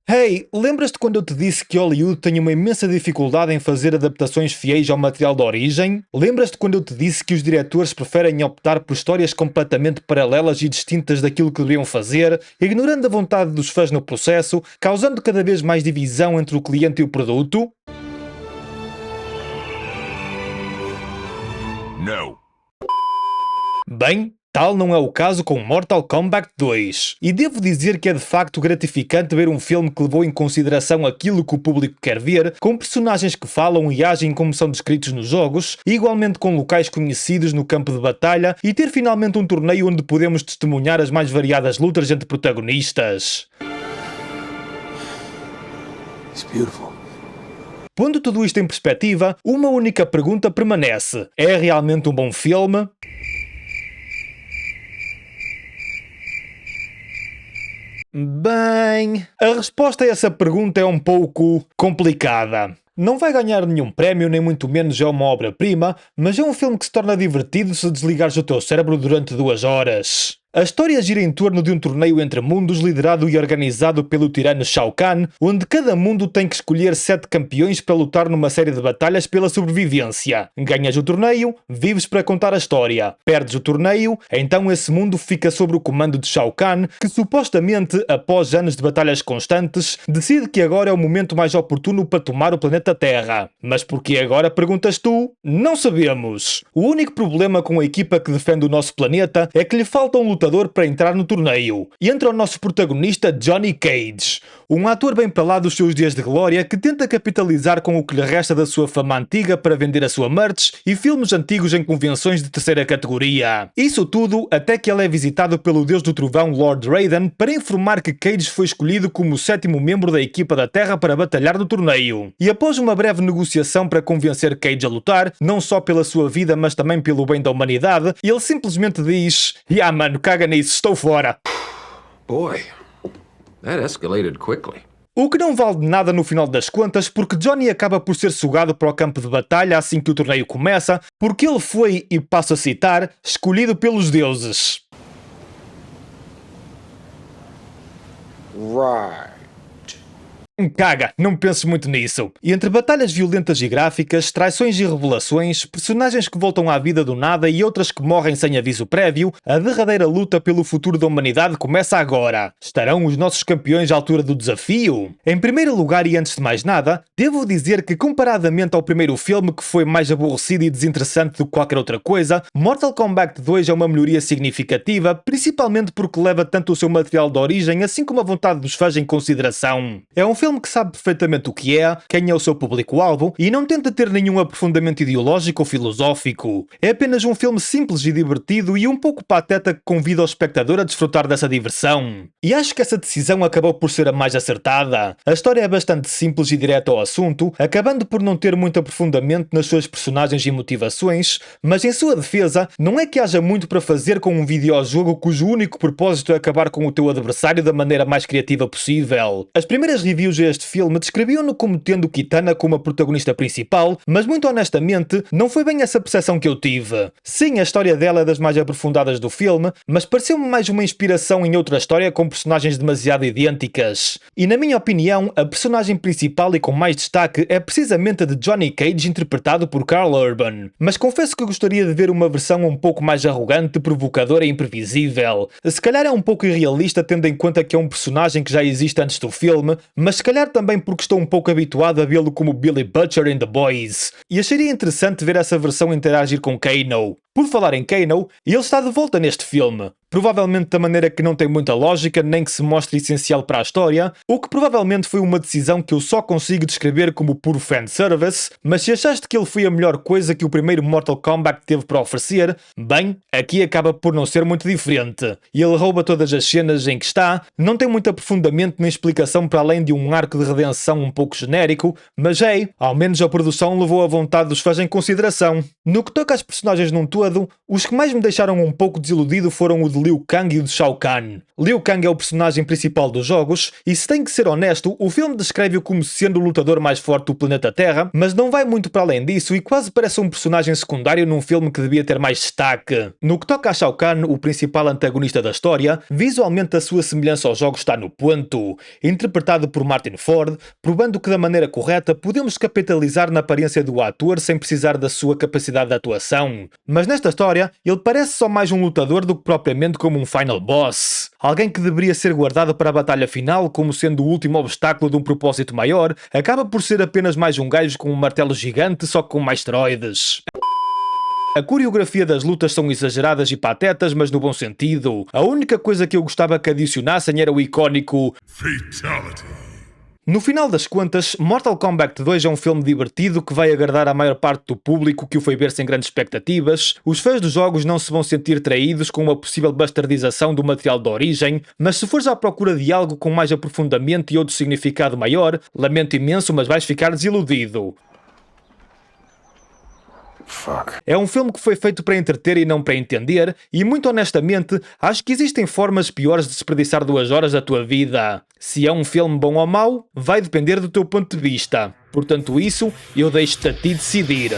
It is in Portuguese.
Hey, lembras-te quando eu te disse que Hollywood tem uma imensa dificuldade em fazer adaptações fiéis ao material de origem? Lembras-te quando eu te disse que os diretores preferem optar por histórias completamente paralelas e distintas daquilo que deveriam fazer, ignorando a vontade dos fãs no processo, causando cada vez mais divisão entre o cliente e o produto? No. Bem, tal não é o caso com Mortal Kombat 2. E devo dizer que é de facto gratificante ver um filme que levou em consideração aquilo que o público quer ver, com personagens que falam e agem como são descritos nos jogos, igualmente com locais conhecidos no campo de batalha, e ter finalmente um torneio onde podemos testemunhar as mais variadas lutas entre protagonistas. It's beautiful. Pondo tudo isto em perspectiva, uma única pergunta permanece: é realmente um bom filme? Bem, a resposta a essa pergunta é um pouco complicada. Não vai ganhar nenhum prémio, nem muito menos é uma obra-prima, mas é um filme que se torna divertido se desligares o teu cérebro durante 2 horas. A história gira em torno de um torneio entre mundos liderado e organizado pelo tirano Shao Kahn, onde cada mundo tem que escolher 7 campeões para lutar numa série de batalhas pela sobrevivência. Ganhas o torneio, vives para contar a história. Perdes o torneio, então esse mundo fica sob o comando de Shao Kahn, que supostamente, após anos de batalhas constantes, decide que agora é o momento mais oportuno para tomar o planeta Terra. Mas porquê agora, perguntas tu? Não sabemos. O único problema com a equipa que defende o nosso planeta é que lhe falta um lutador para entrar no torneio. E entra o nosso protagonista Johnny Cage, um ator bem para lá dos seus dias de glória que tenta capitalizar com o que lhe resta da sua fama antiga para vender a sua merch e filmes antigos em convenções de terceira categoria. Isso tudo até que ele é visitado pelo deus do trovão Lord Raiden para informar que Cage foi escolhido como o 7º membro da equipa da Terra para batalhar no torneio. E após uma breve negociação para convencer Cage a lutar, não só pela sua vida mas também pelo bem da humanidade, ele simplesmente diz: mano, caga nisso, estou fora. Boy, that escalated quickly. O que não vale de nada no final das contas, porque Johnny acaba por ser sugado para o campo de batalha assim que o torneio começa, porque ele foi, e passo a citar, escolhido pelos deuses. Right. Caga, não penses muito nisso. E entre batalhas violentas e gráficas, traições e revelações, personagens que voltam à vida do nada e outras que morrem sem aviso prévio, a derradeira luta pelo futuro da humanidade começa agora. Estarão os nossos campeões à altura do desafio? Em primeiro lugar e antes de mais nada, devo dizer que comparadamente ao primeiro filme, que foi mais aborrecido e desinteressante do que qualquer outra coisa, Mortal Kombat 2 é uma melhoria significativa, principalmente porque leva tanto o seu material de origem assim como a vontade dos fãs em consideração. É um filme que sabe perfeitamente o que é, quem é o seu público-alvo e não tenta ter nenhum aprofundamento ideológico ou filosófico. É apenas um filme simples e divertido e um pouco pateta que convida o espectador a desfrutar dessa diversão. E acho que essa decisão acabou por ser a mais acertada. A história é bastante simples e direta ao assunto, acabando por não ter muito aprofundamento nas suas personagens e motivações, mas em sua defesa, não é que haja muito para fazer com um videojogo cujo único propósito é acabar com o teu adversário da maneira mais criativa possível. As primeiras reviews a este filme descreviam-no como tendo Kitana como a protagonista principal, mas muito honestamente, não foi bem essa percepção que eu tive. Sim, a história dela é das mais aprofundadas do filme, mas pareceu-me mais uma inspiração em outra história com personagens demasiado idênticas. E na minha opinião, a personagem principal e com mais destaque é precisamente a de Johnny Cage, interpretado por Karl Urban. Mas confesso que gostaria de ver uma versão um pouco mais arrogante, provocadora e imprevisível. Se calhar é um pouco irrealista tendo em conta que é um personagem que já existe antes do filme, mas se calhar também porque estou um pouco habituado a vê-lo como Billy Butcher em The Boys. E acharia interessante ver essa versão interagir com Kano. Por falar em Kano, ele está de volta neste filme. Provavelmente da maneira que não tem muita lógica, nem que se mostre essencial para a história, o que provavelmente foi uma decisão que eu só consigo descrever como puro fanservice, mas se achaste que ele foi a melhor coisa que o primeiro Mortal Kombat teve para oferecer, bem, aqui acaba por não ser muito diferente. Ele rouba todas as cenas em que está, não tem muito aprofundamento nem explicação para além de um arco de redenção um pouco genérico, mas ao menos a produção levou a vontade dos fãs em consideração. No que toca às personagens num todo, todo, os que mais me deixaram um pouco desiludido foram o de Liu Kang e o de Shao Kahn. Liu Kang é o personagem principal dos jogos, e se tenho que ser honesto, o filme descreve-o como sendo o lutador mais forte do planeta Terra, mas não vai muito para além disso e quase parece um personagem secundário num filme que devia ter mais destaque. No que toca a Shao Kahn, o principal antagonista da história, visualmente a sua semelhança aos jogos está no ponto. Interpretado por Martin Ford, provando que da maneira correta podemos capitalizar na aparência do ator sem precisar da sua capacidade de atuação. Mas nesta história, ele parece só mais um lutador do que propriamente como um final boss. Alguém que deveria ser guardado para a batalha final como sendo o último obstáculo de um propósito maior, acaba por ser apenas mais um gajo com um martelo gigante só com mais esteroides. A coreografia das lutas são exageradas e patetas, mas no bom sentido. A única coisa que eu gostava que adicionassem era o icónico Fatality. No final das contas, Mortal Kombat 2 é um filme divertido que vai agradar a maior parte do público que o foi ver sem grandes expectativas. Os fãs dos jogos não se vão sentir traídos com uma possível bastardização do material de origem, mas se fores à procura de algo com mais aprofundamento e outro significado maior, lamento imenso, mas vais ficar desiludido. Fuck. É um filme que foi feito para entreter e não para entender, e muito honestamente, acho que existem formas piores de desperdiçar 2 horas da tua vida. Se é um filme bom ou mau, vai depender do teu ponto de vista. Portanto isso, eu deixo-te a ti decidir.